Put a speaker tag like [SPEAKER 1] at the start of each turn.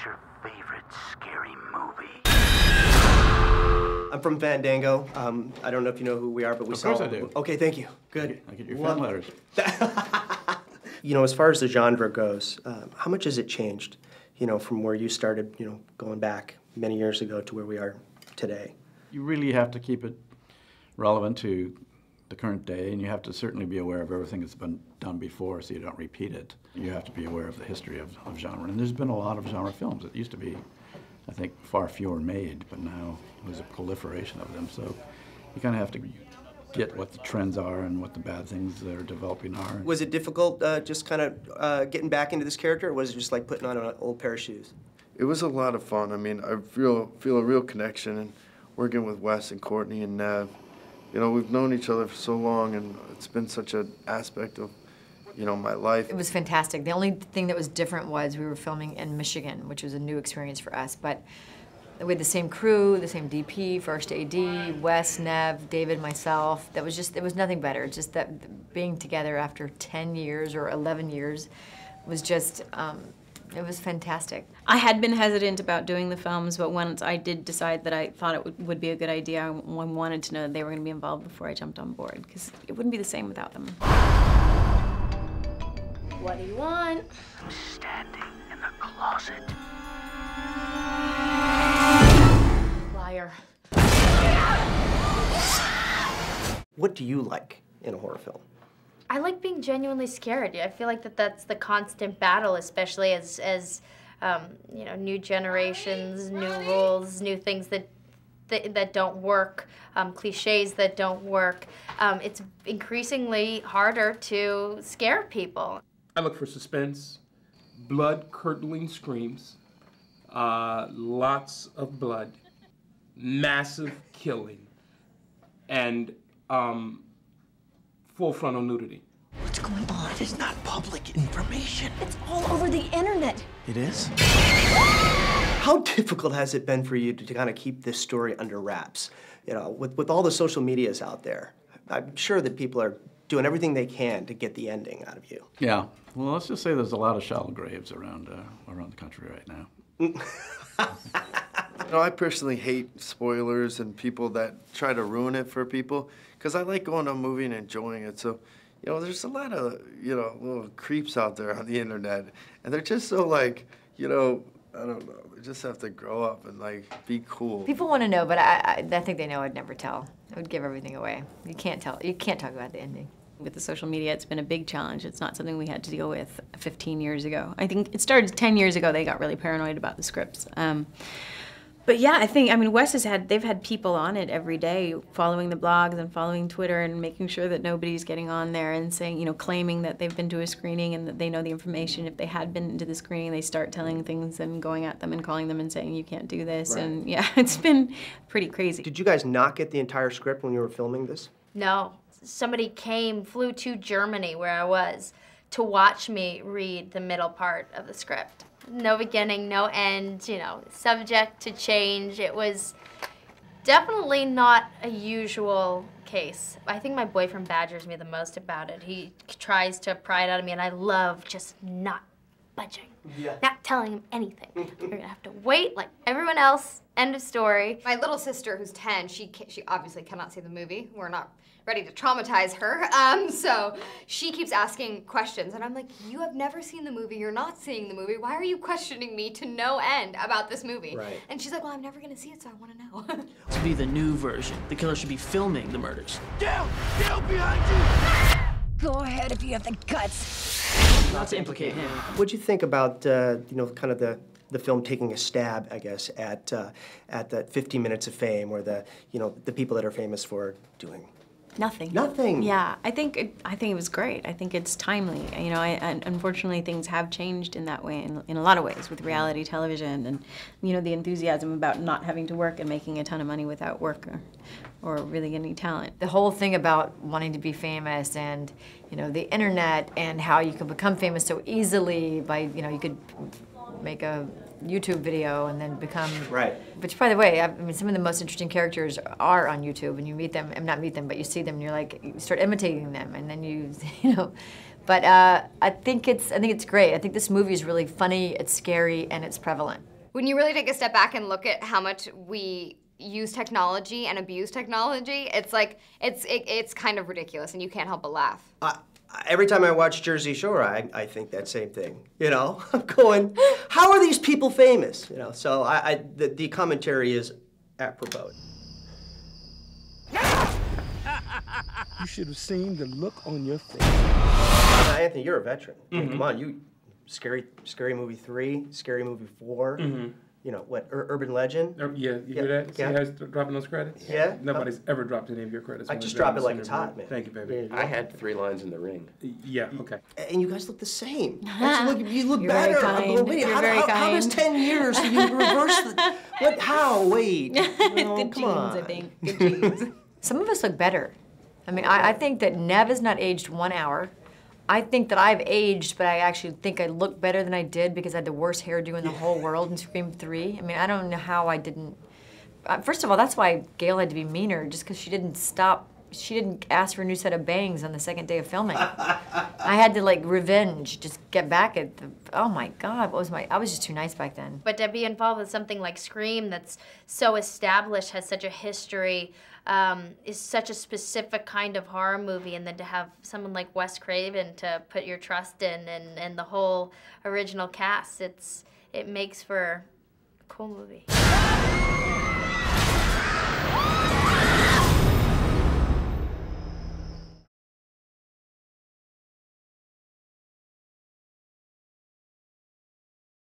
[SPEAKER 1] What's your favorite scary movie?
[SPEAKER 2] I'm from Fandango. I don't know if you know who we are, but we
[SPEAKER 3] Of course I do.
[SPEAKER 2] Okay, thank you. Good.
[SPEAKER 3] I get your fan letters.
[SPEAKER 2] You know, as far as the genre goes, how much has it changed, you know, from where you started, you know, going back many years ago to where we are today?
[SPEAKER 3] You really have to keep it relevant to the current day, and you have to certainly be aware of everything that's been done before so you don't repeat it. You have to be aware of the history of genre. And there's been a lot of genre films. It used to be, I think, far fewer made, but now there's a proliferation of them. So you kind of have to get what the trends are and what the bad things that are developing are.
[SPEAKER 2] Was it difficult just kind of getting back into this character, or was it just like putting on an old pair of shoes?
[SPEAKER 4] It was a lot of fun. I mean, I feel a real connection, and working with Wes and Courtney and Nev. You know, we've known each other for so long, and it's been such an aspect of, you know, my life.
[SPEAKER 5] It was fantastic. The only thing that was different was we were filming in Michigan, which was a new experience for us. But we had the same crew, the same DP, first AD, Wes, Nev, David, myself. That was just, it was nothing better. Just that being together after 10 years or 11 years was just, it was fantastic.
[SPEAKER 6] I had been hesitant about doing the films, but once I did decide that I thought it would be a good idea, I wanted to know that they were going to be involved before I jumped on board, because it wouldn't be the same without them.
[SPEAKER 7] What do you want?
[SPEAKER 1] I'm standing in the closet.
[SPEAKER 7] Liar.
[SPEAKER 2] What do you like in a horror film?
[SPEAKER 7] I like being genuinely scared. I feel like that's the constant battle, especially as you know, new generations, new rules, new things that don't work, cliches that don't work. It's increasingly harder to scare people.
[SPEAKER 8] I look for suspense, blood-curdling screams, lots of blood, massive killing, and full frontal nudity.
[SPEAKER 1] What's going on? It is not public information.
[SPEAKER 7] It's all over the internet.
[SPEAKER 1] It is?
[SPEAKER 2] How difficult has it been for you to kind of keep this story under wraps? You know, with all the social medias out there, I'm sure that people are doing everything they can to get the ending out of you.
[SPEAKER 3] Yeah. Well, let's just say there's a lot of shallow graves around the country right now.
[SPEAKER 4] You know, I personally hate spoilers and people that try to ruin it for people, because I like going to a movie and enjoying it. So, you know, there's a lot of, you know, little creeps out there on the internet, and they're just so, like, you know, I don't know, they just have to grow up and, like, be cool.
[SPEAKER 5] People want to know, but I think they know I'd never tell. I would give everything away. You can't tell. You can't talk about the ending.
[SPEAKER 6] With the social media, it's been a big challenge. It's not something we had to deal with 15 years ago. I think it started 10 years ago. They got really paranoid about the scripts. But yeah, I mean, Wes they've had people on it every day, following the blogs and following Twitter and making sure that nobody's getting on there and saying, you know, claiming that they've been to a screening and that they know the information. If they had been to the screening, they start telling things and going at them and calling them and saying, you can't do this. Right. And yeah, it's been pretty crazy.
[SPEAKER 2] Did you guys not get the entire script when you were filming this?
[SPEAKER 7] No. Somebody flew to Germany, where I was, to watch me read the middle part of the script. No beginning, no end, you know, subject to change. It was definitely not a usual case. I think my boyfriend badgers me the most about it. He tries to pry it out of me, and I love just not budging. Yeah. Not telling him anything. You're gonna have to wait like everyone else. End of story.
[SPEAKER 9] My little sister, who's 10, she obviously cannot see the movie. We're not ready to traumatize her. So she keeps asking questions, and I'm like, you have never seen the movie, you're not seeing the movie, why are you questioning me to no end about this movie?
[SPEAKER 2] Right.
[SPEAKER 9] And she's like, well, I'm never gonna see it, so I wanna know.
[SPEAKER 1] To be the new version, the killer should be filming the murders. Down! Down behind you!
[SPEAKER 9] Go ahead if you have the guts.
[SPEAKER 1] Not to implicate him.
[SPEAKER 2] What'd you think about, you know, kind of the film taking a stab, I guess, at that 15 minutes of fame, or you know, the people that are famous for doing
[SPEAKER 6] Nothing.
[SPEAKER 2] Nothing.
[SPEAKER 6] Yeah, I think it was great. I think it's timely. You know, and unfortunately things have changed in that way, in a lot of ways, with reality television and, you know, the enthusiasm about not having to work and making a ton of money without work or really any talent.
[SPEAKER 5] The whole thing about wanting to be famous and, you know, the internet and how you can become famous so easily by, you know, you could make a YouTube video and then become...
[SPEAKER 2] Right.
[SPEAKER 5] Which, by the way, I mean, some of the most interesting characters are on YouTube, and you meet them, not meet them, but you see them and you're like, you start imitating them, and then you know. But I think it's great. I think this movie is really funny, it's scary, and it's prevalent.
[SPEAKER 9] when you really take a step back and look at how much we use technology and abuse technology, it's like, it's kind of ridiculous and you can't help but laugh.
[SPEAKER 2] Every time I watch Jersey Shore, I think that same thing. You know, I'm going, how are these people famous? You know, so the commentary is apropos.
[SPEAKER 8] You should have seen the look on your face.
[SPEAKER 2] Anthony, you're a veteran. Come on, Scary Movie 3, Scary Movie 4. You know, what, Urban Legend?
[SPEAKER 8] Yeah, you hear that? See how he's dropping those credits?
[SPEAKER 2] Yeah.
[SPEAKER 8] Nobody's ever dropped any of your credits.
[SPEAKER 2] I just drop it like it's hot, man.
[SPEAKER 8] Thank you, baby.
[SPEAKER 10] I had 3 lines in the ring.
[SPEAKER 8] Yeah, okay.
[SPEAKER 2] And you guys look the same. Actually, you look
[SPEAKER 6] You're
[SPEAKER 2] better.
[SPEAKER 6] very
[SPEAKER 2] I'm
[SPEAKER 6] kind.
[SPEAKER 2] going, wait,
[SPEAKER 6] You're
[SPEAKER 2] how does 10 years did you reverse the, what, how, wait. No,
[SPEAKER 6] Good
[SPEAKER 2] come
[SPEAKER 6] genes,
[SPEAKER 2] on.
[SPEAKER 6] I think. Good genes.
[SPEAKER 5] Some of us look better. I mean, I think that Nev has not aged 1 hour. I think that I've aged, but I actually think I look better than I did because I had the worst hairdo in the whole world in Scream 3. I mean, I don't know how I didn't... first of all, that's why Gail had to be meaner, just because she didn't stop. She didn't ask for a new set of bangs on the second day of filming. I had to, like, revenge, just get back at the... Oh, my God, what was my... I was just too nice back then.
[SPEAKER 7] But to be involved with something like Scream that's so established, has such a history, is such a specific kind of horror movie, and then to have someone like Wes Craven to put your trust in and the whole original cast, it makes for a cool movie.